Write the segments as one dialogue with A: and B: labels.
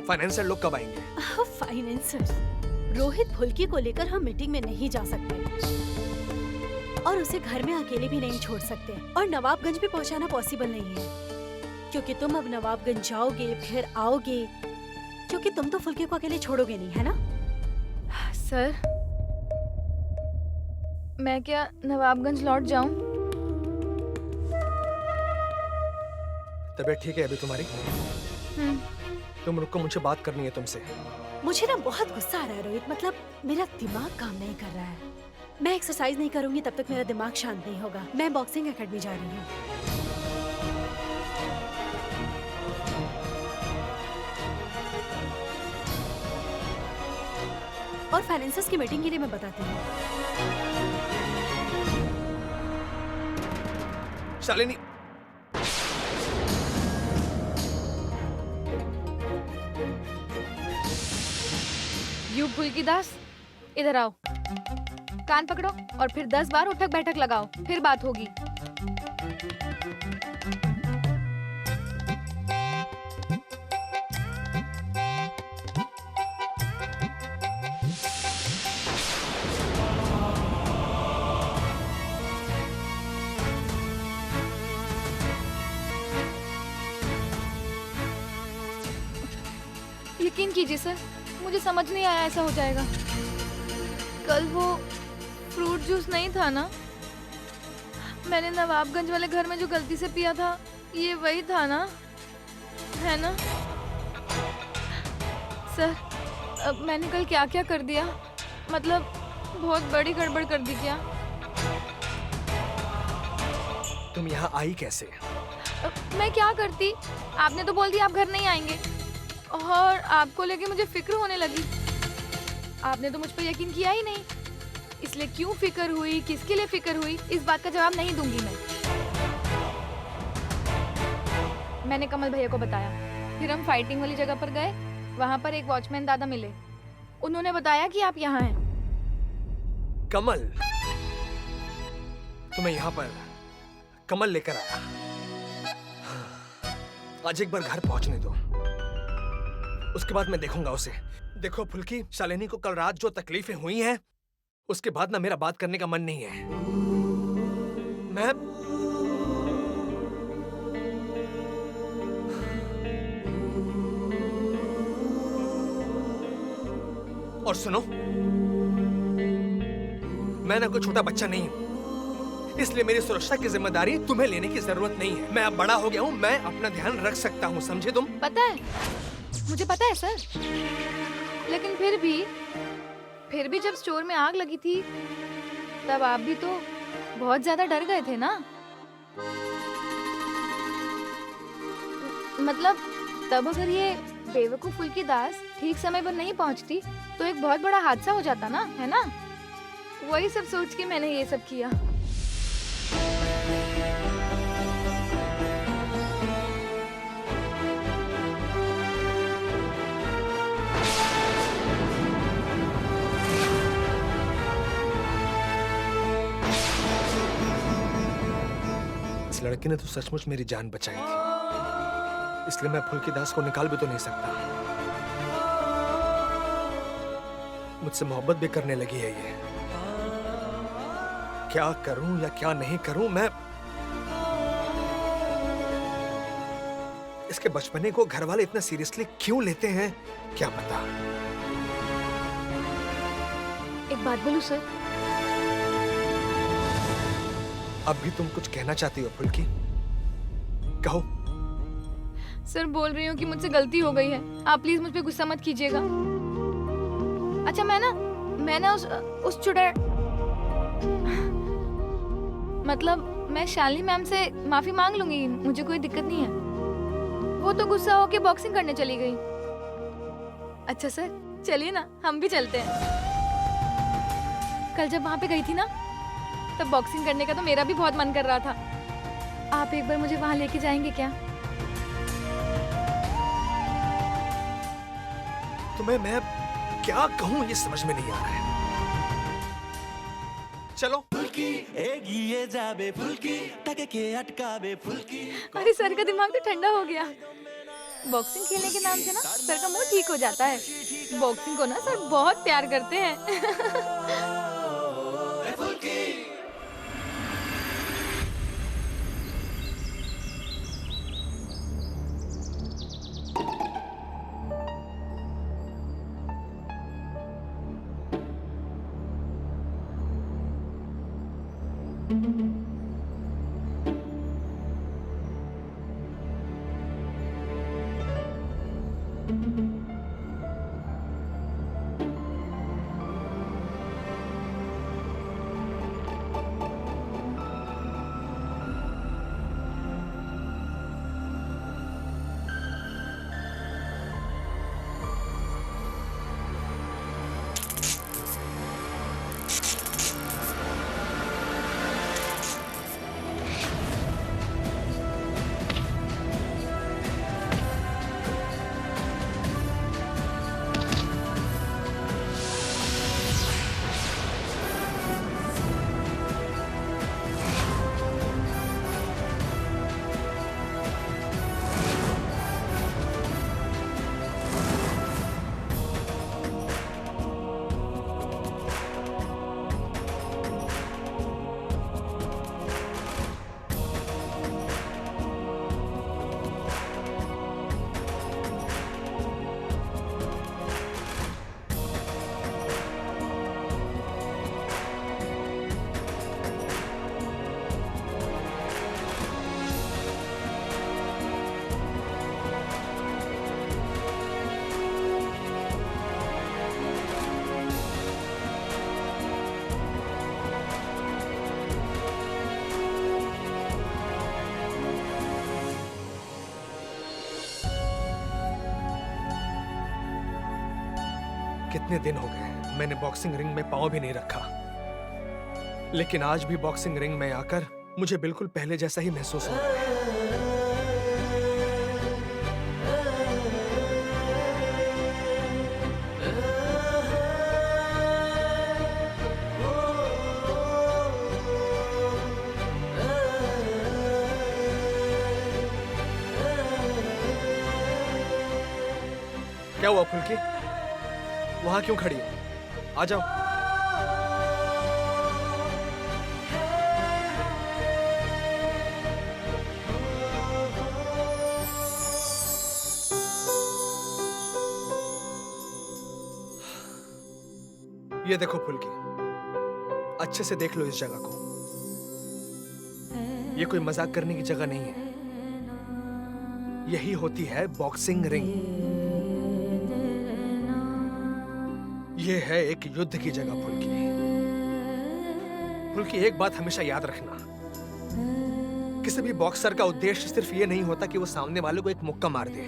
A: Financer लोग कब आएंगे?
B: फाइनेंसर? रोहित फुल्की को लेकर हम मीटिंग में नहीं जा सकते और उसे घर में अकेले भी नहीं छोड़ सकते और नवाबगंज भी पहुंचाना पॉसिबल नहीं है क्योंकि तुम अब नवाबगंज जाओगे फिर आओगे, क्योंकि तुम तो फुल्की को अकेले छोड़ोगे नहीं, है ना?
C: सर, मैं क्या नवाबगंज लौट जाऊं?
A: तबीयत ठीक है अभी तुम्हारी? तुम रुको, मुझे बात करनी है तुमसे।
B: मुझे ना बहुत गुस्सा आ रहा है रोहित, मतलब मेरा दिमाग काम नहीं कर रहा है। मैं एक्सरसाइज नहीं करूंगी तब तक मेरा दिमाग शांत नहीं होगा। मैं बॉक्सिंग एकेडमी जा रही हूँ। और फाइनेंसर्स की मीटिंग के लिए मैं बताती हूँ।
A: शालिनी,
C: यू फुल्की दास, इधर आओ। कान पकड़ो और फिर 10 बार उठक बैठक लगाओ, फिर बात होगी। यकीन कीजिए सर, मुझे समझ नहीं आया ऐसा हो जाएगा। कल वो फ्रूट जूस नहीं था ना, मैंने नवाबगंज वाले घर में जो गलती से पिया था, ये वही था ना, है ना? सर, अब मैंने कल क्या क्या कर दिया, मतलब बहुत बड़ी गड़बड़ कर दी क्या?
A: तुम यहाँ आई कैसे?
C: मैं क्या करती, आपने तो बोल दिया आप घर नहीं आएंगे और आपको लेके मुझे फिक्र होने लगी। आपने तो मुझ पर यकीन किया ही नहीं, इसलिए क्यों फिक्र हुई, किसके लिए फिक्र हुई, इस बात का जवाब नहीं दूंगी मैं। मैंने कमल भैया को बताया, फिर हम फाइटिंग वाली जगह पर गए, वहाँ पर एक वॉचमैन दादा मिले, उन्होंने बताया कि आप यहाँ हैं।
A: कमल? तुम्हें यहाँ पर कमल लेकर आया? आज एक बार घर पहुंचने दो, उसके बाद मैं देखूंगा उसे। देखो फुल्की, शालिनी को कल रात जो तकलीफें हुई हैं, उसके बाद ना मेरा बात करने का मन नहीं है। मैं और सुनो, मैं ना कोई छोटा बच्चा नहीं हूं, इसलिए मेरी सुरक्षा की जिम्मेदारी तुम्हें लेने की जरूरत नहीं है। मैं अब बड़ा हो गया हूं, मैं अपना ध्यान रख सकता हूं, समझे तुम?
C: पता है, मुझे पता है सर, लेकिन फिर भी जब स्टोर में आग लगी थी तब आप भी तो बहुत ज्यादा डर गए थे ना। मतलब तब अगर ये बेवकूफ फुल्की दास ठीक समय पर नहीं पहुंचती तो एक बहुत बड़ा हादसा हो जाता ना, है ना? वही सब सोच के मैंने ये सब किया।
A: इस लड़की ने तो सचमुच मेरी जान बचाई थी, इसलिए मैं फुल्की दास को निकाल भी तो नहीं सकता। मुझसे मोहब्बत भी करने लगी है ये। क्या करूं या क्या नहीं करूं मैं? इसके बचपने को घर वाले इतना सीरियसली क्यों लेते हैं, क्या पता।
C: एक बात बोलूं सर?
A: अब भी तुम कुछ कहना चाहती हो फुल्की? कहो।
C: सर, बोल रही हूँ कि मुझसे गलती हो गई है, आप प्लीज मुझ पे गुस्सा मत कीजिएगा। अच्छा, मैं ना उस चुड़ैल, मतलब मैं शालिनी मैम से माफी मांग लूंगी, मुझे कोई दिक्कत नहीं है। वो तो गुस्सा होके बॉक्सिंग करने चली गई। अच्छा सर, चलिए ना, हम भी चलते हैं। कल जब वहाँ पे गई थी ना, तब बॉक्सिंग करने का तो मेरा भी बहुत मन कर रहा था। आप एक बार मुझे वहाँ लेके जाएंगे क्या?
A: तुम्हें मैं क्या कहूँ ये समझ में नहीं आ रहा है। चलो।
C: अरे सर का दिमाग तो ठंडा हो गया। बॉक्सिंग खेलने के नाम से ना सर का मूड ठीक हो जाता है। बॉक्सिंग को ना सर बहुत प्यार करते हैं।
A: कितने दिन हो गए मैंने बॉक्सिंग रिंग में पांव भी नहीं रखा, लेकिन आज भी बॉक्सिंग रिंग में आकर मुझे बिल्कुल पहले जैसा ही महसूस हो रहा है। क्या हुआ फुल्की? वहां क्यों खड़ी हो? आ जाओ। ये देखो फुल्की, अच्छे से देख लो इस जगह को। ये कोई मजाक करने की जगह नहीं है। यही होती है बॉक्सिंग रिंग। ये है एक युद्ध की जगह फुल्की। फुल्की, एक बात हमेशा याद रखना, किसी भी बॉक्सर का उद्देश्य सिर्फ ये नहीं होता कि वो सामने वाले को एक मुक्का मार दे।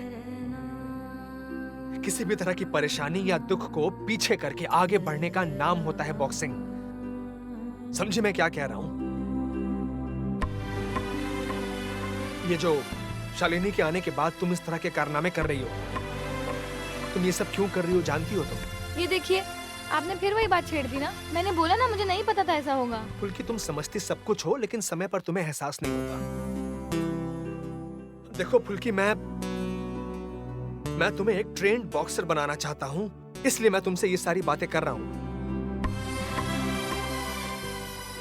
A: किसी भी तरह की परेशानी या दुख को पीछे करके आगे बढ़ने का नाम होता है बॉक्सिंग। समझे मैं क्या कह रहा हूं? ये जो शालिनी के आने के बाद तुम इस तरह के कारनामे कर रही हो, तुम ये सब क्यों कर रही हो जानती हो तुम?
C: ये देखिए, आपने फिर वही बात छेड़ दी ना। मैंने बोला ना, मुझे नहीं पता था ऐसा होगा।
A: फुल्की, तुम समझती सब कुछ हो, लेकिन समय पर तुम्हें एहसास नहीं होता। देखो फुल्की, मैं तुम्हें एक ट्रेन्ड बॉक्सर बनाना चाहता हूं, इसलिए मैं तुमसे ये सारी बातें कर रहा हूं।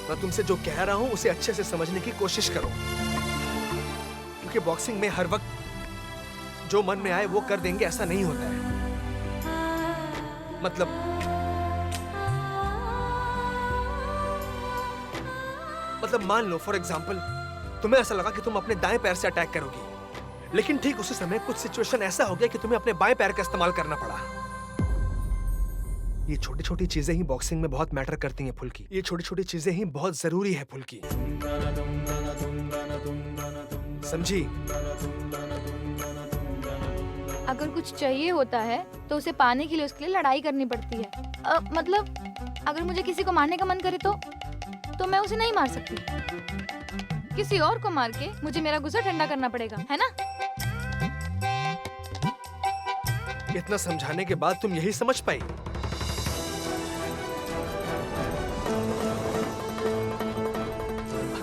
A: मैं तुमसे जो कह रहा हूं उसे अच्छे से समझने की कोशिश करो, क्योंकि बॉक्सिंग में हर वक्त जो मन में आए वो कर देंगे ऐसा नहीं होता है। मतलब मान लो फॉर एग्जाम्पल, तुम्हें ऐसा लगा कि तुम अपने दाएं पैर से अटैक करोगी, लेकिन ठीक उसी समय कुछ सिचुएशन ऐसा हो गया कि तुम्हें अपने बाएं पैर का इस्तेमाल करना पड़ा। ये छोटी छोटी चीजें ही बॉक्सिंग में बहुत मैटर करती हैं फुल्की। ये छोटी छोटी चीजें ही बहुत जरूरी है फुल्की, समझी?
C: अगर कुछ चाहिए होता है तो उसे पाने के लिए उसके लिए लड़ाई करनी पड़ती है। मतलब अगर मुझे किसी को मारने का मन करे तो मैं उसे नहीं मार सकती। किसी और को मार के मुझे मेरा गुस्सा ठंडा करना पड़ेगा, है ना?
A: इतना समझाने के बाद तुम यही समझ पाई?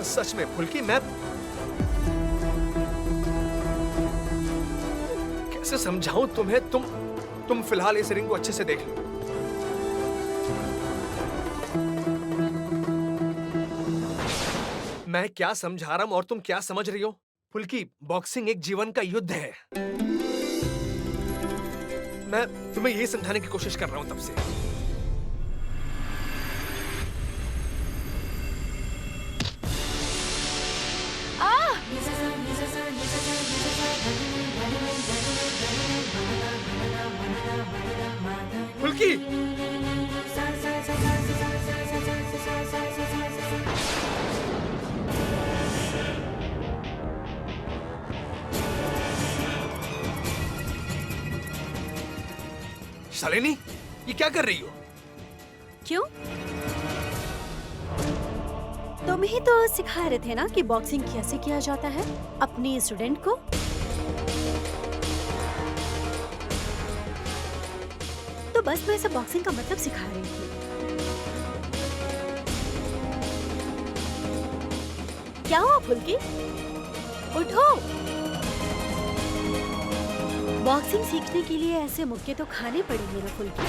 A: सच में फुल्की, मैं कैसे समझाऊं तुम्हें? तुम फिलहाल इस रिंग को अच्छे से देख लो। मैं क्या समझा रहा हूं और तुम क्या समझ रही हो? फुल्की, बॉक्सिंग एक जीवन का युद्ध है। मैं तुम्हें यही समझाने की कोशिश कर रहा हूं तब से। फुल्की, शालिनी, ये क्या कर रही हो?
B: क्यों? तुम ही तो सिखा रहे थे ना कि बॉक्सिंग कैसे किया जाता है अपनी स्टूडेंट को। तो बस मैं इसे बॉक्सिंग का मतलब सिखा रही थी। क्या हुआ फुल्की? उठो। बॉक्सिंग सीखने के लिए ऐसे मुक्के तो खाने पड़ेंगे ना फुल्की।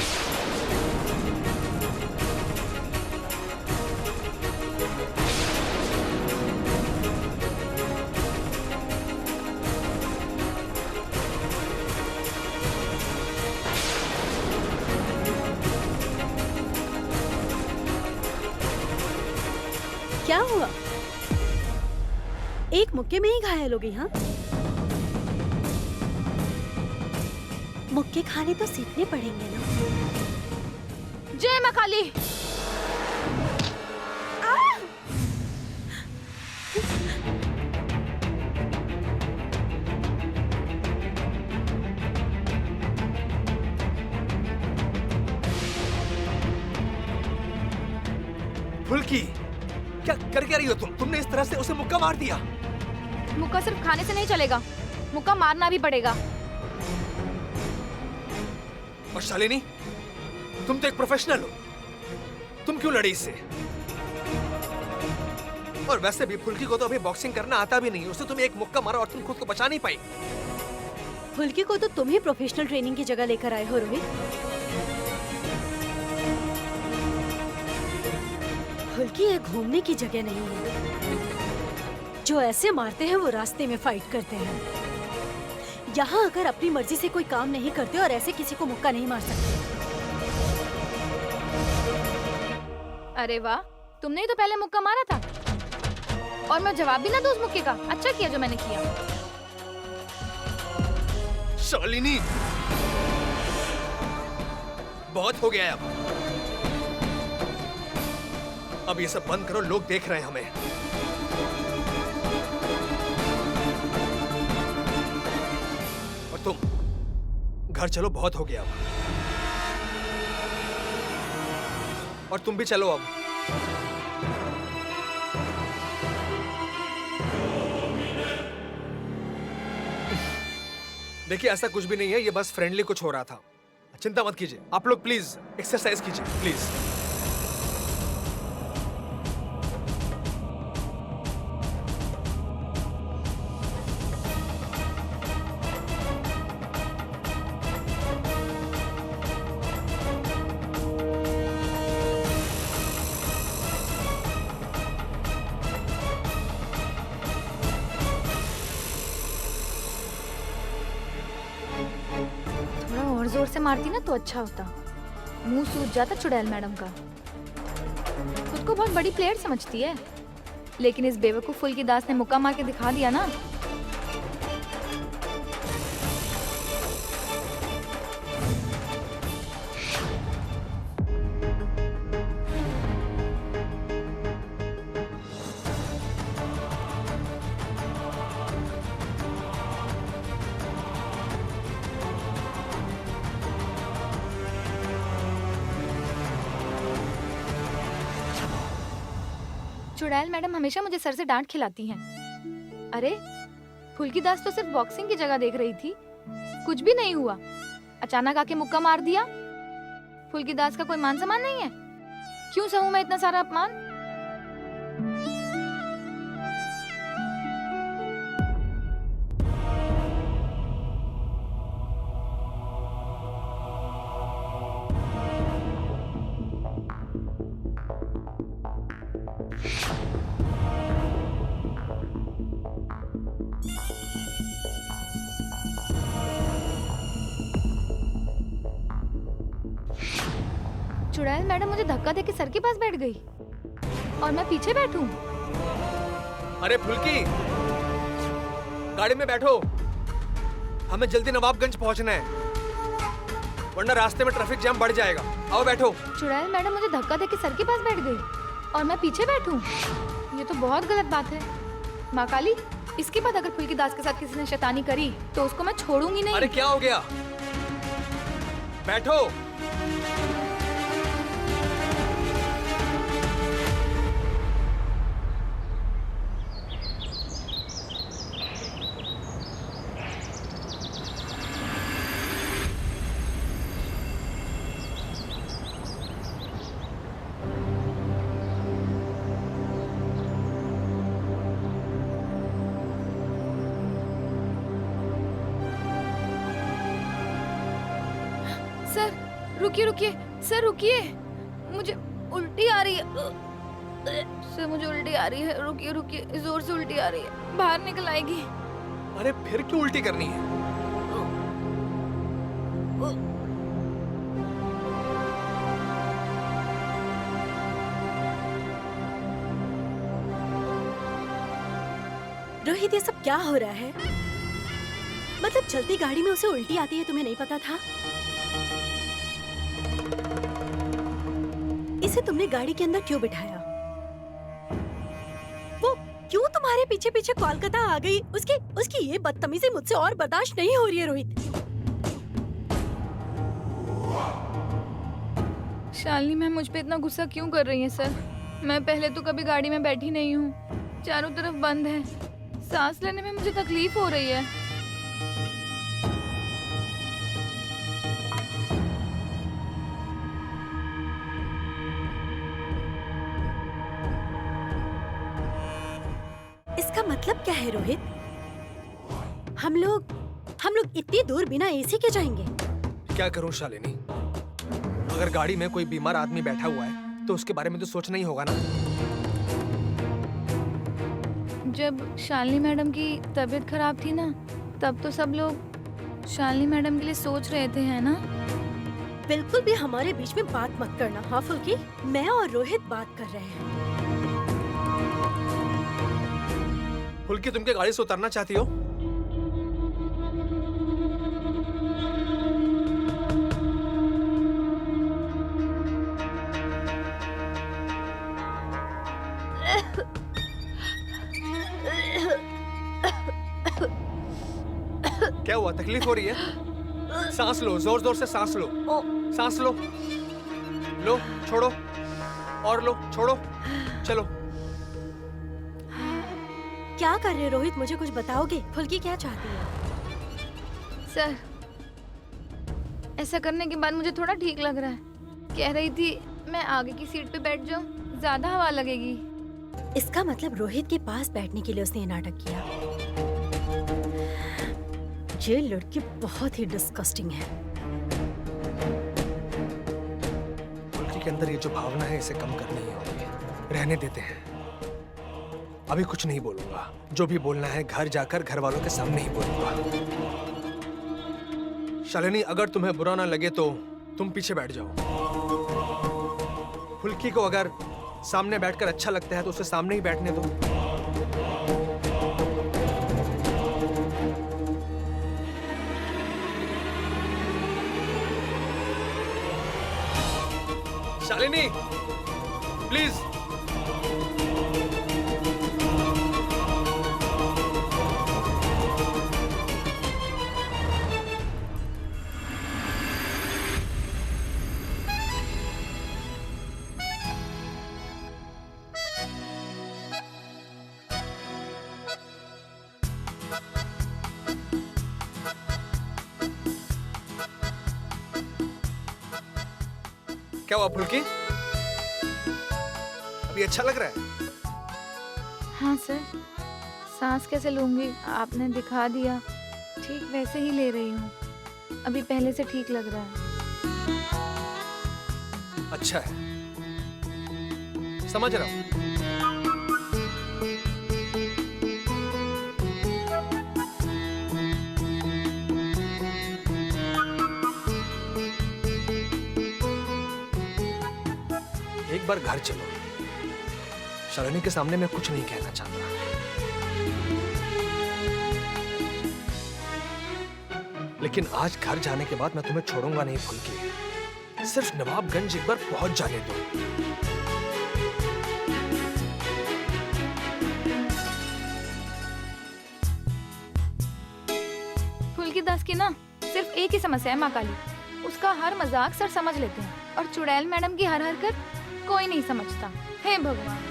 B: क्या हुआ? एक मुक्के में ही घायल हो गई? हाँ, मुक्के खाने तो सीखने पड़ेंगे ना।
C: जय मां काली।
A: फुल्की, क्या कर क्या रही हो तुम? तुमने इस तरह से उसे मुक्का मार दिया।
C: मुक्का सिर्फ खाने से नहीं चलेगा, मुक्का मारना भी पड़ेगा।
A: और शालिनी, तुम तो एक प्रोफेशनल हो, तुम क्यों लड़ी इससे? और वैसे भी फुल्की को तो अभी बॉक्सिंग करना आता भी नहीं, उसे तुम्हें एक मुक्का मारा और तुम खुद को बचा नहीं पाई।
B: फुल्की को तो तुम ही प्रोफेशनल ट्रेनिंग की जगह लेकर आए हो रोहित। फुल्की ये घूमने की जगह नहीं है। जो ऐसे मारते हैं वो रास्ते में फाइट करते हैं। यहाँ अगर अपनी मर्जी से कोई काम नहीं करते और ऐसे किसी को मुक्का नहीं मार सकते।
C: अरे वाह, तुमने ही तो पहले मुक्का मारा था और मैं जवाब भी ना दूं उस मुक्के का। अच्छा किया जो मैंने किया।
A: शालिनी, बहुत हो गया है अब ये सब बंद करो, लोग देख रहे हैं हमें। और तुम घर चलो, बहुत हो गया अब। और तुम भी चलो अब। देखिए, ऐसा कुछ भी नहीं है, ये बस फ्रेंडली कुछ हो रहा था। चिंता मत कीजिए। आप लोग प्लीज एक्सरसाइज कीजिए, प्लीज।
C: और जोर से मारती ना तो अच्छा होता। मुंह सूज जाता चुड़ैल मैडम का। खुद को बहुत बड़ी प्लेयर समझती है, लेकिन इस बेवकूफ फुल्की दास ने मुक्का मार के दिखा दिया ना। चुड़ैल मैडम हमेशा मुझे सर से डांट खिलाती हैं। अरे फुल्की दास तो सिर्फ बॉक्सिंग की जगह देख रही थी, कुछ भी नहीं हुआ। अचानक आके मुक्का मार दिया। फुल्की दास का कोई मान सम्मान नहीं है? क्यों सहूं मैं इतना सारा अपमान? चुड़ैल मैडम मुझे धक्का देके सर के पास बैठ गई और मैं पीछे बैठूं।
A: अरे फुल्की, गाड़ी में बैठो, हमें जल्दी नवाबगंज पहुंचना है, वरना रास्ते में ट्रैफिक जाम बढ़ जाएगा। आओ बैठो।
C: चुड़ैल मैडम मुझे धक्का देके सर के पास बैठ गई और मैं पीछे बैठूं। ये तो बहुत गलत बात है। माँ काली, इसके बाद अगर फुल्की दास के साथ किसी ने शैतानी करी तो उसको मैं छोड़ूंगी नहीं।
A: अरे क्या हो गया, बैठो।
C: सर रुकिए रुकिए, सर रुकिए, मुझे उल्टी आ रही है। सर मुझे उल्टी आ रही है, रुकिए रुकिए, जोर से उल्टी आ रही है, बाहर निकल आएगी।
A: अरे फिर क्यों उल्टी करनी है?
B: रोहित, ये सब क्या हो रहा है? मतलब चलती गाड़ी में उसे उल्टी आती है, तुम्हें नहीं पता था? इसे तुमने गाड़ी के अंदर क्यों बिठाया? वो क्यों तुम्हारे पीछे पीछे कोलकाता आ गई? उसकी ये बदतमीजी मुझसे और बर्दाश्त नहीं हो रही है रोहित।
C: शालिनी मैम मुझ पे इतना गुस्सा क्यों कर रही हैं सर? मैं पहले तो कभी गाड़ी में बैठी नहीं हूँ, चारों तरफ बंद है, सांस लेने में मुझे तकलीफ हो रही है।
B: इसका मतलब क्या है रोहित? हम लोग इतनी दूर बिना एसी के जाएंगे?
A: क्या करूं शालिनी, अगर गाड़ी में कोई बीमार आदमी बैठा हुआ है तो उसके बारे में तो सोचना ही होगा ना।
C: जब शालिनी मैडम की तबीयत खराब थी ना, तब तो सब लोग शालिनी मैडम के लिए सोच रहे थे, है ना?
B: बिल्कुल भी हमारे बीच में बात मत करना। हाँ फुल्की, मैं और रोहित बात कर रहे हैं।
A: फुल्की, तुम क्या गाड़ी से उतरना चाहती हो? क्या हुआ, तकलीफ हो रही है? सांस लो, जोर जोर से सांस लो, सांस लो, लो, छोड़ो, और लो, छोड़ो, चलो।
B: क्या कर रहे हो रोहित, मुझे कुछ बताओगे? फुल्की क्या चाहती है?
C: सर, ऐसा करने के बाद मुझे थोड़ा ठीक लग रहा है। कह रही थी मैं आगे की सीट पे बैठ जाऊं, ज्यादा हवा लगेगी।
B: इसका मतलब रोहित के पास बैठने के लिए उसने ये नाटक किया। ये लड़की बहुत ही डिस्गस्टिंग है।
A: फुल्की के अंदर ये जो भावना है, इसे कम करनी ही होगी। रहने देते हैं, अभी कुछ नहीं बोलूंगा। जो भी बोलना है घर जाकर घर वालों के सामने ही बोलूंगा। शालिनी, अगर तुम्हें बुरा ना लगे तो तुम पीछे बैठ जाओ। फुल्की को अगर सामने बैठकर अच्छा लगता है तो उसे सामने ही बैठने दो। शालिनी, प्लीज। क्या हुआ फुल्की, अभी अच्छा लग रहा है?
C: हाँ सर, सांस कैसे लूंगी आपने दिखा दिया, ठीक वैसे ही ले रही हूँ। अभी पहले से ठीक लग रहा है।
A: अच्छा है, समझ रहा हूँ। एक बार घर चलो। शालिनी के सामने मैं कुछ नहीं कहना चाहता, लेकिन आज घर जाने के बाद मैं तुम्हें छोड़ूंगा नहीं फुल्की। सिर्फ नवाबगंज एक बार पहुंच जाने दो।
C: फुल्की दास की ना सिर्फ एक ही समस्या है माँ काली, उसका हर मजाक सर समझ लेते हैं और चुड़ैल मैडम की हर हरकत कोई नहीं समझता। हे भगवान।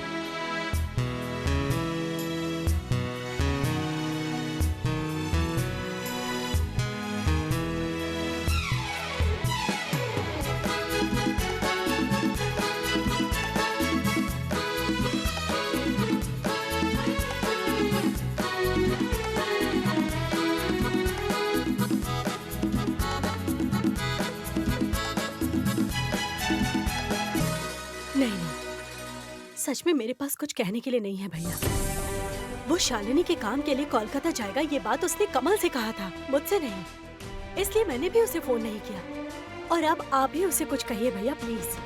B: सच में मेरे पास कुछ कहने के लिए नहीं है भैया। वो शालिनी के काम के लिए कोलकाता जाएगा, ये बात उसने कमल से कहा था, मुझसे नहीं। इसलिए मैंने भी उसे फोन नहीं किया। और अब आप ही उसे कुछ कहिए भैया प्लीज।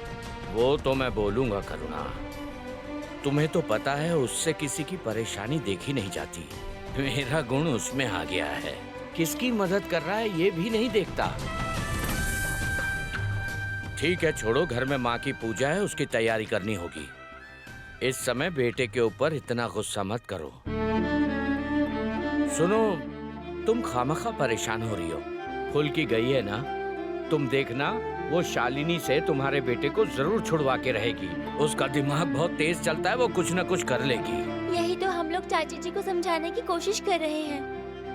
D: वो तो मैं बोलूंगा करुणा, तुम्हें तो पता है उससे किसी की परेशानी देखी नहीं जाती। मेरा गुण उसमें आ गया है, किसकी मदद कर रहा है ये भी नहीं देखता। ठीक है छोड़ो, घर में माँ की पूजा है, उसकी तैयारी करनी होगी। इस समय बेटे के ऊपर इतना गुस्सा मत करो। सुनो, तुम खामखा परेशान हो रही हो। फुल्की गई है ना, तुम देखना वो शालिनी से तुम्हारे बेटे को जरूर छुड़वा के रहेगी। उसका दिमाग बहुत तेज चलता है, वो कुछ न कुछ कर लेगी।
E: यही तो हम लोग चाची जी को समझाने की कोशिश कर रहे हैं।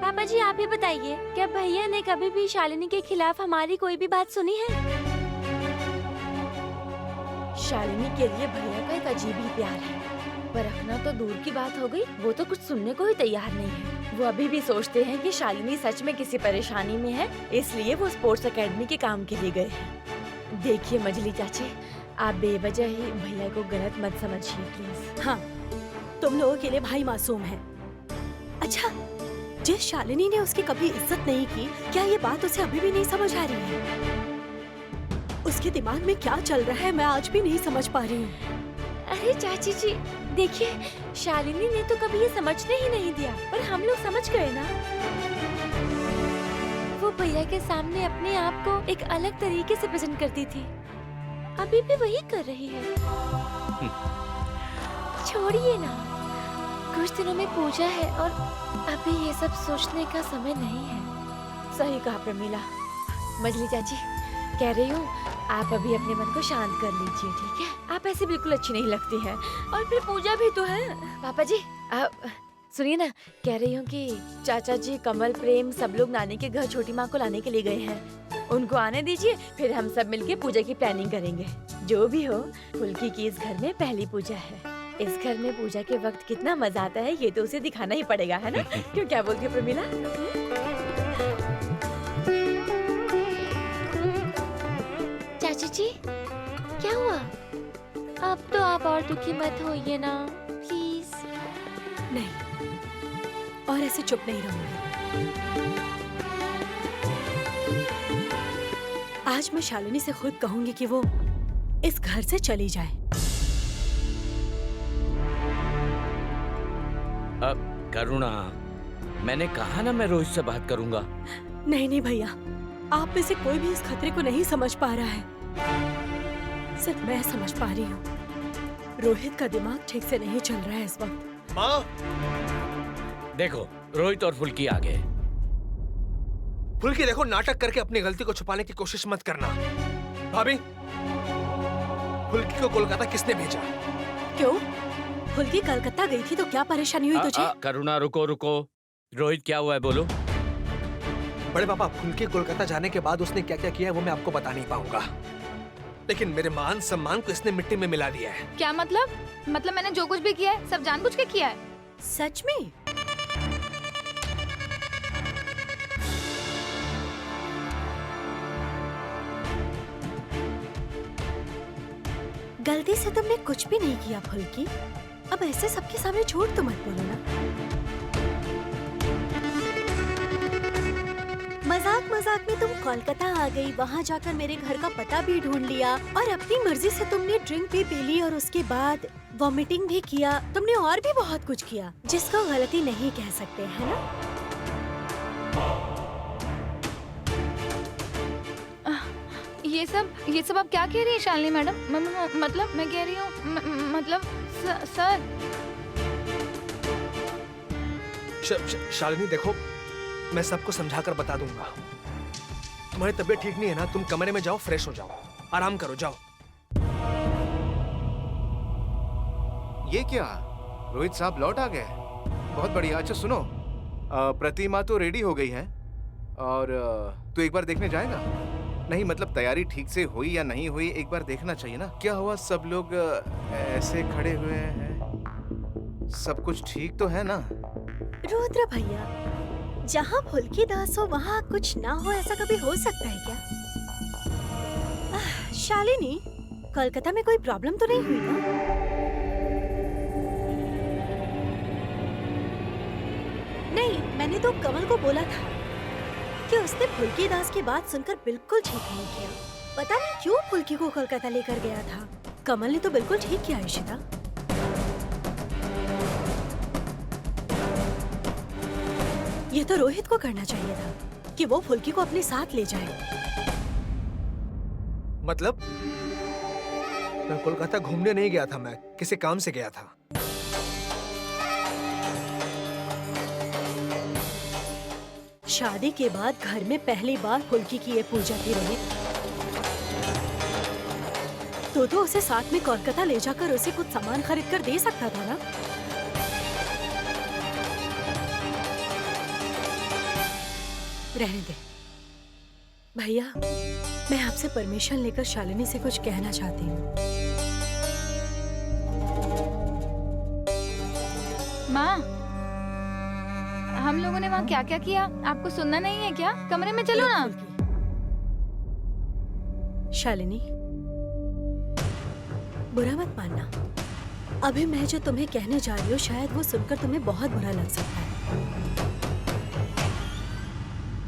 E: पापा जी आप ही बताइए, क्या भैया ने कभी भी शालिनी के खिलाफ हमारी कोई भी बात सुनी है?
F: शालिनी के लिए भैया का एक अजीब ही प्यार है, पर रखना तो दूर की बात हो गई, वो तो कुछ सुनने को ही तैयार नहीं है। वो अभी भी सोचते हैं कि शालिनी सच में किसी परेशानी में है, इसलिए वो स्पोर्ट्स एकेडमी के काम के लिए गए हैं। देखिए मजली चाची, आप बेवजह ही भैया को गलत मत समझिए प्लीज।
B: हाँ, तुम लोगों के लिए भाई मासूम है। अच्छा, जिस शालिनी ने उसकी कभी इज्जत नहीं की, क्या ये बात उसे अभी भी नहीं समझ आ रही है? उसके दिमाग में क्या चल रहा है मैं आज भी नहीं समझ पा रही हूँ।
E: अरे चाची जी देखिए, शालिनी ने तो कभी ये समझने ही नहीं दिया, पर हम लोग समझ गए ना। वो भैया के सामने अपने आप को एक अलग तरीके से प्रेजेंट करती थी, अभी भी वही कर रही है। छोड़िए ना, कुछ दिनों में पूजा है और अभी ये सब सोचने का समय नहीं है।
F: सही कहा प्रमीला। मजली चाची कह रही हूँ, आप अभी अपने मन को शांत कर लीजिए, ठीक है? आप ऐसे बिल्कुल अच्छी नहीं लगती हैं, और फिर पूजा भी तो है। पापा जी आप सुनिए ना, कह रही हूँ कि चाचा जी, कमल, प्रेम सब लोग नानी के घर छोटी माँ को लाने के लिए गए हैं। उनको आने दीजिए, फिर हम सब मिलके पूजा की प्लानिंग करेंगे। जो भी हो, फुल्की की इस घर में पहली पूजा है। इस घर में पूजा के वक्त कितना मजा आता है ये तो उसे दिखाना ही पड़ेगा, है ना? क्यों, क्या बोलती है प्रमीला?
E: चाची जी क्या हुआ? अब तो आप और दुखी मत होइए ना प्लीज।
B: नहीं, और ऐसे चुप नहीं रहूंगी। आज मैं शालिनी से खुद कहूंगी कि वो इस घर से चली जाए।
D: अब करुणा, मैंने कहा ना मैं रोहित से बात करूंगा।
B: नहीं नहीं भैया, आप में से कोई भी इस खतरे को नहीं समझ पा रहा है, सिर्फ मैं समझ पा रही हूँ। रोहित का दिमाग ठीक से नहीं चल रहा है इस वक्त।
A: माँ,
D: देखो रोहित और फुल्की आ गए।
A: फुल्की देखो, नाटक करके अपनी गलती को छुपाने की कोशिश मत करना। भाभी, फुल्की को कोलकाता किसने भेजा?
B: क्यों? फुल्की कलकत्ता गई थी तो क्या परेशानी हुई तुझे?
D: करुणा रुको रुको, रोहित क्या हुआ है बोलो।
A: बड़े पापा, फुल्की कोलकाता जाने के बाद उसने क्या क्या किया है वो मैं आपको बता नहीं पाऊंगा, लेकिन मेरे मान सम्मान को इसने मिट्टी में मिला दिया है।
C: क्या मतलब? मतलब मैंने जो कुछ भी किया है सब जानबूझ के किया है।
B: सच में? गलती से तुमने कुछ भी नहीं किया फुल्की। अब ऐसे सबके सामने झूठ तो मत बोलो ना। मजाक मजाक में तुम कोलकाता आ गई, वहाँ जाकर मेरे घर का पता भी ढूंढ लिया और अपनी मर्जी से तुमने ड्रिंक भी पी ली और उसके बाद वॉमिटिंग भी किया। तुमने और भी बहुत कुछ किया जिसको गलती नहीं कह सकते, है ना?
C: ये सब आप क्या कह रही है शालिनी मैडम? मतलब मैं कह रही हूँ मतलब सर।
A: शालिनी देखो, मैं सबको समझाकर बता दूंगा। तुम्हारी तबीयत ठीक नहीं है ना, तुम कमरे में जाओ, फ्रेश हो जाओ, आराम करो, जाओ।
G: ये क्या, रोहित साहब लौट आ गए? बहुत बढ़िया। अच्छा सुनो, प्रतिमा तो रेडी हो गई है और तू एक बार देखने जाएगा? नहीं मतलब तैयारी ठीक से हुई या नहीं हुई, एक बार देखना चाहिए ना। क्या हुआ, सब लोग ऐसे खड़े हुए हैं, सब कुछ ठीक तो है ना?
B: रुद्र भैया, जहाँ फुल्की दास हो वहाँ कुछ ना हो, ऐसा कभी हो सकता है क्या? शालिनी, कोलकाता में कोई प्रॉब्लम तो नहीं हुई ना? नहीं, मैंने तो कमल को बोला था कि उसने फुल्की दास की बात सुनकर बिल्कुल ठीक नहीं किया। पता नहीं क्यों फुल्की को कोलकाता लेकर गया था। कमल ने तो बिल्कुल ठीक किया इशिता। ये तो रोहित को करना चाहिए था कि वो फुल्की को अपने साथ ले जाए।
A: मतलब मैं कोलकाता घूमने नहीं गया था, मैं किसी काम से गया था।
B: शादी के बाद घर में पहली बार फुल्की की ये पूजा थी रोहित। तो उसे साथ में कोलकाता ले जाकर उसे कुछ सामान खरीद कर दे सकता था ना? रहने दे भैया, मैं आपसे परमिशन लेकर शालिनी से कुछ कहना चाहती हूँ।
C: माँ, हम लोगों ने वहाँ क्या क्या किया आपको सुनना नहीं है क्या? कमरे में चलो ना।
B: शालिनी, बुरा मत मानना। अभी मैं जो तुम्हें कहने जा रही हूँ शायद वो सुनकर तुम्हें बहुत बुरा लग सकता है,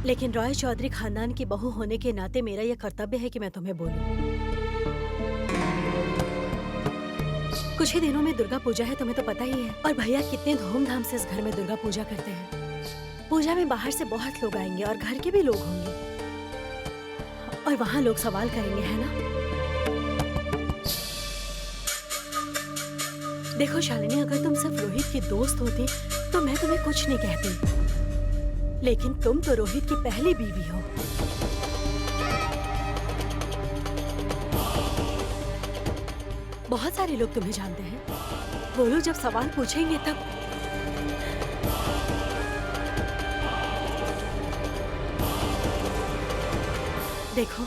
B: लेकिन रॉय चौधरी खानदान की बहू होने के नाते मेरा यह कर्तव्य है कि मैं तुम्हें बोलूं। कुछ ही दिनों में दुर्गा पूजा है, तुम्हें तो पता ही है। और भैया कितने धूमधाम से इस घर में दुर्गा पूजा करते हैं। पूजा में बाहर से बहुत लोग आएंगे और घर के भी लोग होंगे, और वहाँ लोग सवाल करेंगे, है ना? देखो शालिनी, अगर तुम सिर्फ रोहित की दोस्त होती तो मैं तुम्हें कुछ नहीं कहती, लेकिन तुम तो रोहित की पहली बीवी हो। बहुत सारे लोग तुम्हें जानते हैं। बोलो, जब सवाल पूछेंगे तब। देखो,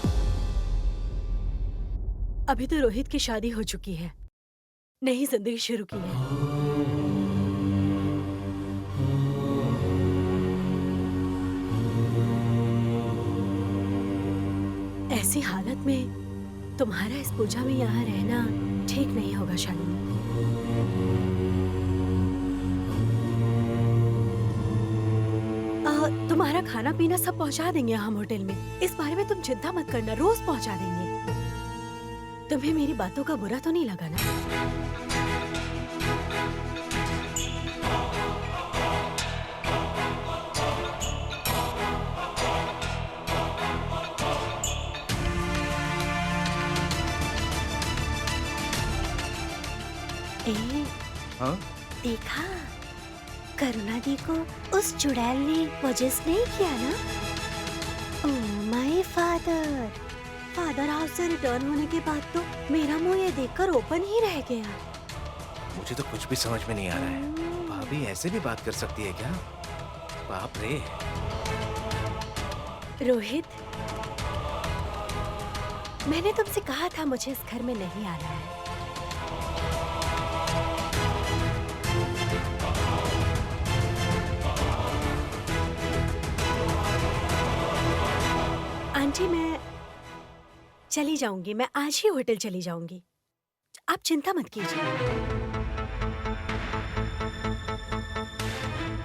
B: अभी तो रोहित की शादी हो चुकी है, नई जिंदगी शुरू की है। ऐसी हालत में तुम्हारा इस पूजा में यहाँ रहना ठीक नहीं होगा शालिनी। तुम्हारा खाना पीना सब पहुँचा देंगे हम होटल में, इस बारे में तुम चिंता मत करना, रोज पहुँचा देंगे। तुम्हें मेरी बातों का बुरा तो नहीं लगा ना?
G: हाँ?
B: देखा, करुणा दी को उस चुड़ैल ने पजेस नहीं किया ना? Oh my father, father house से रिटर्न होने के बाद तो मेरा मुंह ये देखकर ओपन ही रह गया।
G: मुझे तो कुछ भी समझ में नहीं आ रहा है। भाभी ऐसे भी बात कर सकती है क्या? बाप रे।
B: रोहित, मैंने तुमसे कहा था मुझे इस घर में नहीं आना है। आंटी, मैं चली जाऊंगी, मैं आज ही होटल चली जाऊंगी, आप चिंता मत कीजिए।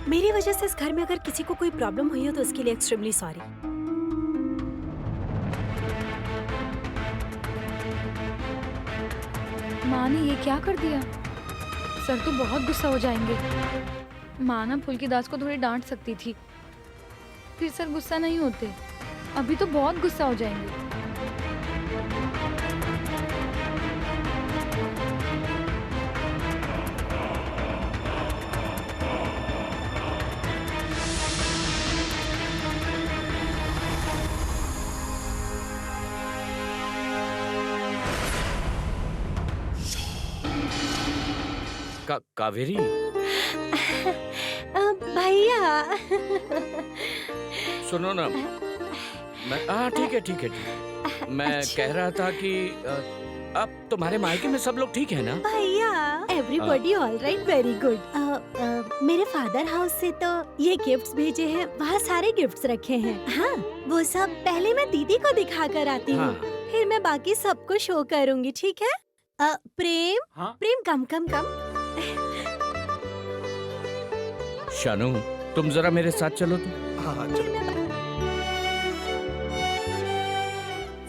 B: मेरी वजह से इस घर में अगर किसी को कोई प्रॉब्लम हुई हो तो उसके लिए एक्सट्रीमली सॉरी।
C: माँ ने ये क्या कर दिया? सर तो बहुत गुस्सा हो जाएंगे। माँ ना फुल्की दास को थोड़ी डांट सकती थी, फिर सर गुस्सा नहीं होते। अभी तो बहुत गुस्सा हो जाएंगे।
D: कावेरी,
E: भैया
D: सुनो ना, मैं हाँ ठीक है। मैं कह रहा था कि अब तुम्हारे मायके में सब लोग ठीक है ना?
B: भैया everybody all right, very good. मेरे फादर हाउस से तो ये गिफ्ट्स भेजे हैं, वहाँ सारे गिफ्ट्स रखे हैं। हाँ, वो सब पहले मैं दीदी को दिखा कर आती हूँ,
D: हाँ।
B: फिर मैं बाकी सबको शो करूँगी, ठीक है? प्रेम,
A: हाँ?
B: प्रेम कम।
D: शानू, तुम जरा मेरे साथ चलो तो।
A: हाँ चलो।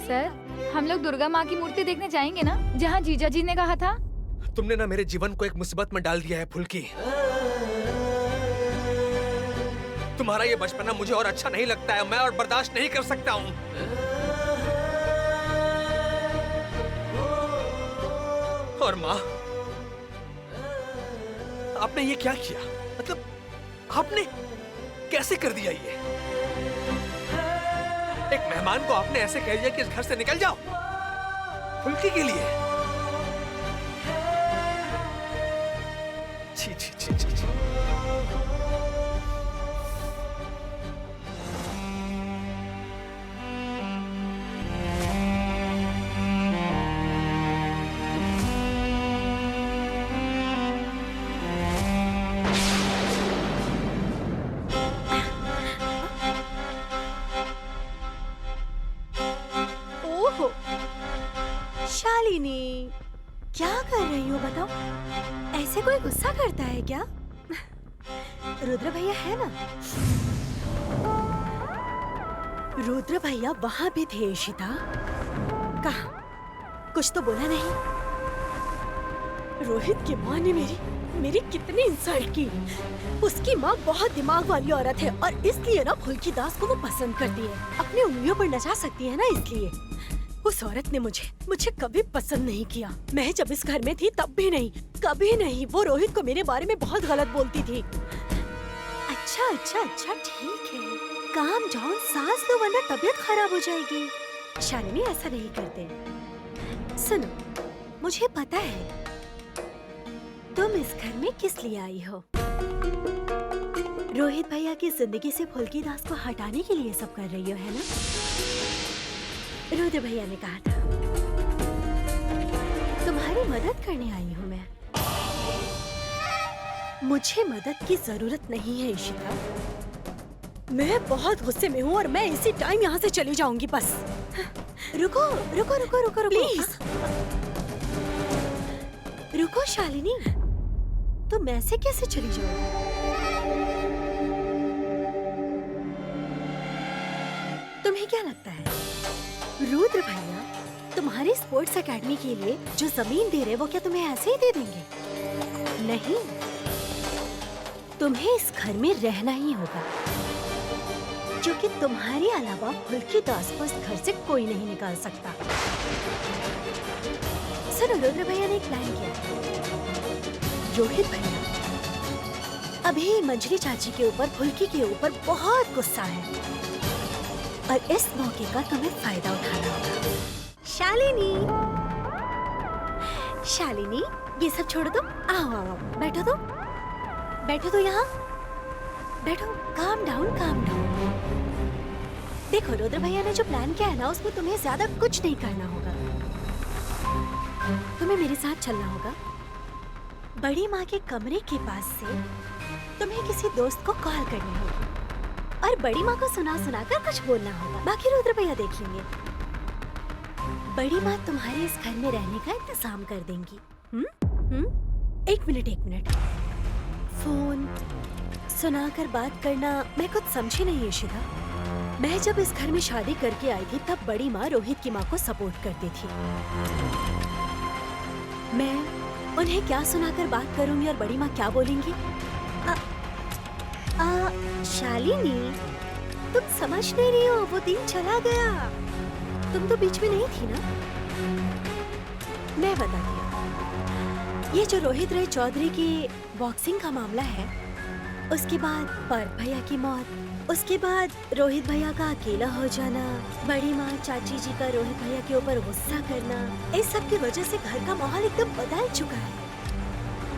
C: सर, हम लोग दुर्गा माँ की मूर्ति देखने जाएंगे ना, जहाँ जीजा जी ने कहा था?
A: तुमने ना मेरे जीवन को एक मुसीबत में डाल दिया है फुल्की। तुम्हारा ये बचपना मुझे और अच्छा नहीं लगता है, मैं और बर्दाश्त नहीं कर सकता हूँ। और माँ, आपने ये क्या किया? मतलब आपने कैसे कर दिया ये? एक मेहमान को आपने ऐसे कह दिया कि इस घर से निकल जाओ, फुल्की के लिए। छी।
B: ओहो, शालिनी, क्या कर रही हो बताओ? ऐसे कोई गुस्सा करता है क्या? रुद्र भैया है ना? रुद्र भैया वहां भी थे इशिता। कहा? कुछ तो बोला नहीं? रोहित की माँ ने मेरी कितनी इंसल्ट की। उसकी माँ बहुत दिमाग वाली औरत है और इसलिए ना फुल्की दास को वो पसंद करती है। अपनी उंगलियों पर नचा सकती है ना, इसलिए। उस औरत ने मुझे कभी पसंद नहीं किया। मैं जब इस घर में थी तब भी नहीं, कभी नहीं। वो रोहित को मेरे बारे में बहुत गलत बोलती थी। अच्छा ठीक है, काम डाउन, सांस लो वरना तबीयत खराब हो जाएगी। शालिनी, ऐसा नहीं करते। सुनो, मुझे पता है तुम इस घर में किस लिए आई हो। रोहित भैया की जिंदगी से फुल्की दास को हटाने के लिए सब कर रही हो, है ना? रुद्र भैया ने कहा था तुम्हारी मदद करने आई हूँ मैं। मुझे मदद की जरूरत नहीं है इशिता। मैं बहुत गुस्से में हूँ और मैं इसी टाइम यहाँ से चली जाऊंगी बस। रुको प्लीज। रुको शालिनी, तुम ऐसे कैसे चली जाओगी? तुम्हें क्या लगता है रुद्र भैया तुम्हारी स्पोर्ट्स एकेडमी के लिए जो जमीन दे रहे वो क्या तुम्हें ऐसे ही दे देंगे? नहीं, तुम्हें इस घर में रहना ही होगा, क्योंकि तुम्हारे अलावा फुल्की दास को इस घर से कोई नहीं निकाल सकता। सुनो, रुद्र भैया ने एक प्लान किया। रोहित भैया अभी मंजरी चाची के ऊपर, फुल्की के ऊपर बहुत गुस्सा है और इस मौके का तुम्हें फायदा उठाना होगा। शालिनी, ये सब छोड़ दो। आओ, बैठो तो यहाँ बैठो। Calm down. देखो, रुद्र भैया ने जो प्लान किया है ना, उसमें तुम्हें ज्यादा कुछ नहीं करना होगा। तुम्हें मेरे साथ चलना होगा। बड़ी माँ के कमरे के पास से तुम्हें किसी दोस्त को कॉल करनी होगी और बड़ी माँ को सुना कर कुछ बोलना होगा। बाकी रुद्र भैया देख लेंगे। बड़ी माँ तुम्हारे इस घर में रहने का इंतजाम कर देंगी। एक मिनट। फोन सुनाकर बात करना मैं कुछ समझी नहीं इशिता। मैं जब इस घर में शादी करके आई थी तब बड़ी माँ रोहित की माँ को सपोर्ट करती थी। मैं उन्हें क्या सुनाकर बात करूंगी और बड़ी माँ क्या बोलेंगी? शालिनी, तुम समझ नहीं रही हो, वो दिन चला गया। तुम तो बीच में नहीं थी ना? मैं बताती हूँ। ये जो रोहित राय चौधरी की बॉक्सिंग का मामला है, उसके बाद पार्थ भैया की मौत, उसके बाद रोहित भैया का अकेला हो जाना, बड़ी माँ चाची जी का रोहित भैया के ऊपर गुस्सा करना, इस सब की वजह से घर का माहौल एकदम बदल चुका है।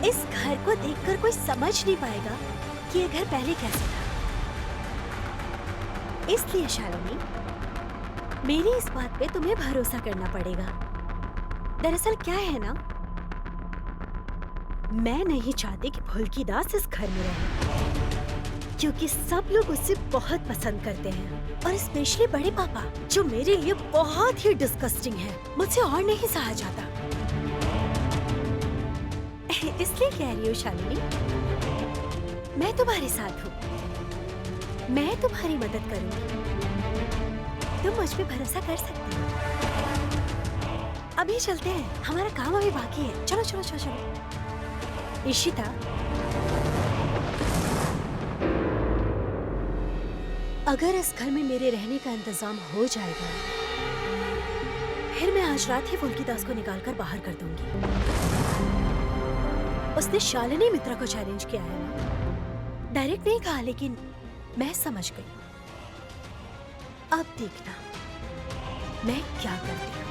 B: इस घर को देखकर कोई समझ नहीं पाएगा कि ये घर पहले कैसा था। इसलिए शालिनी, मेरी इस बात पे तुम्हें भरोसा करना पड़ेगा। दरअसल क्या है ना, मैं नहीं चाहती कि फुल्की दास इस घर में रहे, क्योंकि सब लोग उससे बहुत पसंद करते हैं, और स्पेशली बड़े पापा, जो मेरे लिए बहुत ही डिस्गस्टिंग है। मुझसे और नहीं सहा जाता। इसलिए कह रही हूँ शालिनी, मैं तुम्हारे साथ हूँ, मैं तुम्हारी मदद करूंगी। तुम मुझ पे भरोसा कर सकते हो। अभी चलते हैं, हमारा काम अभी बाकी है। चलो चलो चलो चलो। इशिता, अगर इस घर में मेरे रहने का इंतजाम हो जाएगा, फिर मैं आज रात ही फुल्की दास को निकाल कर बाहर कर दूंगी। उसने शालिनी मित्रा को चैलेंज किया है ना? डायरेक्ट नहीं कहा, लेकिन मैं समझ गई। अब देखना मैं क्या करती हूँ।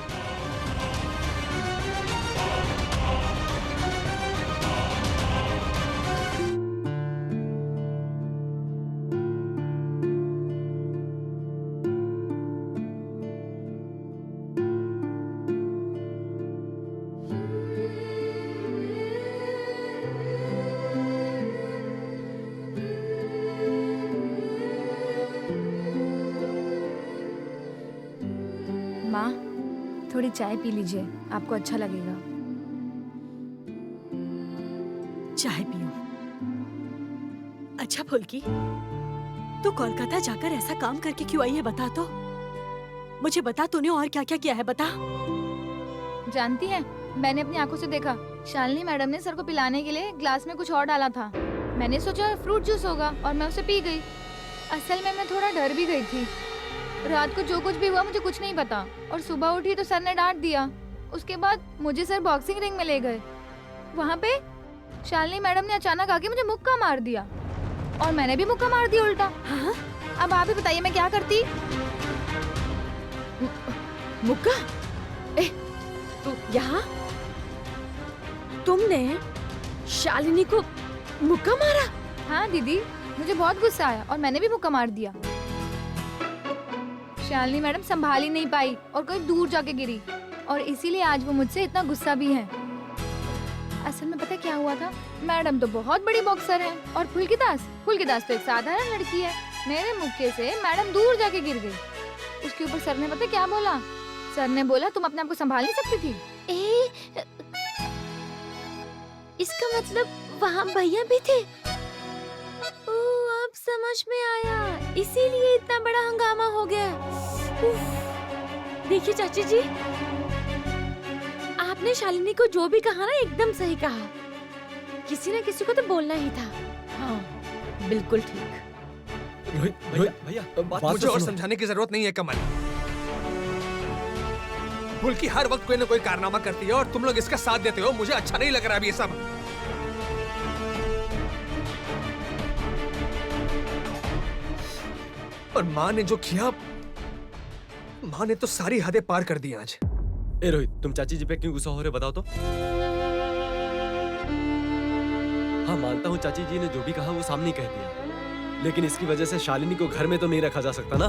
C: माँ, थोड़ी चाय पी लीजिए, आपको अच्छा लगेगा।
B: चाय पियो। अच्छा फुल्की, तू कोलकाता जाकर ऐसा काम करके क्यों आई है, बता तो। मुझे बता, तूने और क्या क्या किया है, बता।
C: जानती हैं, मैंने अपनी आंखों से देखा, शालिनी मैडम ने सर को पिलाने के लिए ग्लास में कुछ और डाला था। मैंने सोचा फ्रूट जूस होगा और मैं उसे पी गई। असल में मैं थोड़ा डर भी गई थी। रात को जो कुछ भी हुआ मुझे कुछ नहीं पता, और सुबह उठी तो सर ने डांट दिया। उसके बाद मुझे सर बॉक्सिंग रिंग में ले गए। वहाँ पे शालिनी मैडम ने अचानक आके मुझे मुक्का मार दिया, और मैंने भी मुक्का मार दिया उल्टा।
B: हाँ?
C: अब आप ही बताइए मैं क्या करती।
F: मुक्का? तू यहाँ? तुमने शालिनी को मुक्का मारा?
C: हाँ दीदी, मुझे बहुत गुस्सा आया और मैंने भी मुक्का मार दिया। शालिनी मैडम संभाल ही नहीं पाई और कहीं दूर जाके गिरी, और इसीलिए आज वो मुझसे इतना गुस्सा भी है। असल में पता क्या हुआ था, मैडम तो बहुत बड़ी बॉक्सर है, और फुल्की दास तो एक साधारण लड़की है। मेरे मुक्के से मैडम दूर जाके गिर गई। उसके ऊपर सर ने पता क्या बोला? सर ने बोला तुम अपने आप को संभाल नहीं सकती थी।
E: इसका मतलब वहाँ भैया भी थे। ओह, अब समझ में आया, इसीलिए इतना बड़ा हंगामा हो गया।
F: देखिए चाची जी, आपने शालिनी को जो भी कहा ना, एकदम सही कहा। किसी न किसी को तो बोलना ही था। हाँ, बिल्कुल ठीक।
A: भैया मुझे और समझाने की जरूरत नहीं है कमल। फुल्की हर वक्त कोई ना कोई कारनामा करती है और तुम लोग इसका साथ देते हो। मुझे अच्छा नहीं लग रहा अभी ये सब। और माँ ने जो किया, माँ ने तो सारी हदें पार कर दी आज।
H: ए रोहित, तुम चाची जी पे क्यों गुस्सा हो रहे, बताओ तो। हाँ, मानता हूँ चाची जी ने जो भी कहा वो सामने कह दिया, लेकिन इसकी वजह से शालिनी को घर में तो नहीं रखा जा सकता ना।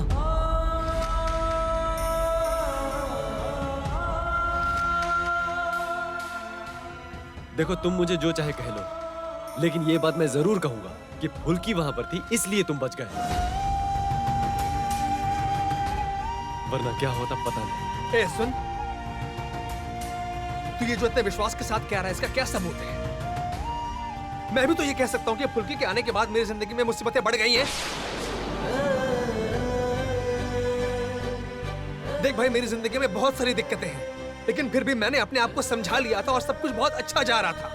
H: देखो, तुम मुझे जो चाहे कह लो, लेकिन ये बात मैं जरूर कहूंगा कि फुल्की वहां पर थी, इसलिए तुम बच गए, वरना क्या होता पता नहीं।
A: ए सुन, तू ये जो इतने विश्वास के साथ कह रहा है, इसका क्या सबूत है? मैं भी तो ये कह सकता हूँ कि फुल्की के आने के बाद मेरी जिंदगी में मुसीबतें बढ़ गई हैं। देख भाई, मेरी जिंदगी में बहुत सारी दिक्कतें हैं, लेकिन फिर भी मैंने अपने आप को समझा लिया था और सब कुछ बहुत अच्छा जा रहा था।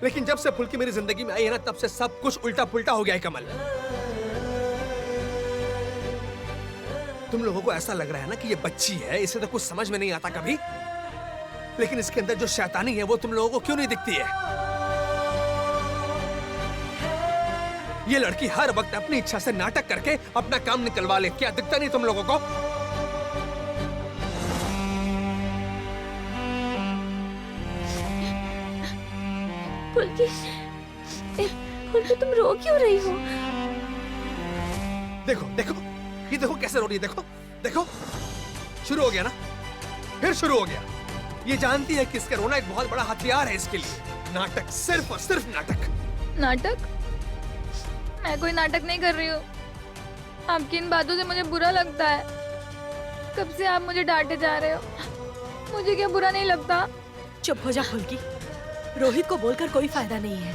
A: लेकिन जब से फुल्की मेरी जिंदगी में आई है ना, तब से सब कुछ उल्टा पुल्टा हो गया है कमल। तुम लोगों को ऐसा लग रहा है ना कि ये बच्ची है, इसे तो कुछ समझ में नहीं आता कभी, लेकिन इसके अंदर जो शैतानी है वो तुम लोगों को क्यों नहीं दिखती है? ये लड़की हर वक्त अपनी इच्छा से नाटक करके अपना काम निकलवा ले, क्या दिखता नहीं तुम लोगों को?
E: फुल्की, फुल्की तुम रो क्यों रही हो?
A: देखो देखो, ये देखो कैसे रो रही है, देखो देखो, शुरू हो गया ना, फिर शुरू हो गया। ये जानती है कि इसका रोना एक बहुत बड़ा हथियार है इसके लिए। नाटक, सिर्फ और सिर्फ नाटक।
C: नाटक? मैं कोई नाटक नहीं कर रही हूँ। आपकी इन बातों से मुझे बुरा लगता है। कब से आप मुझे डांटे जा रहे हो? मुझे क्या बुरा नहीं लगता?
B: चुप हो जा फुल्की, रोहित को बोलकर कोई फायदा नहीं है।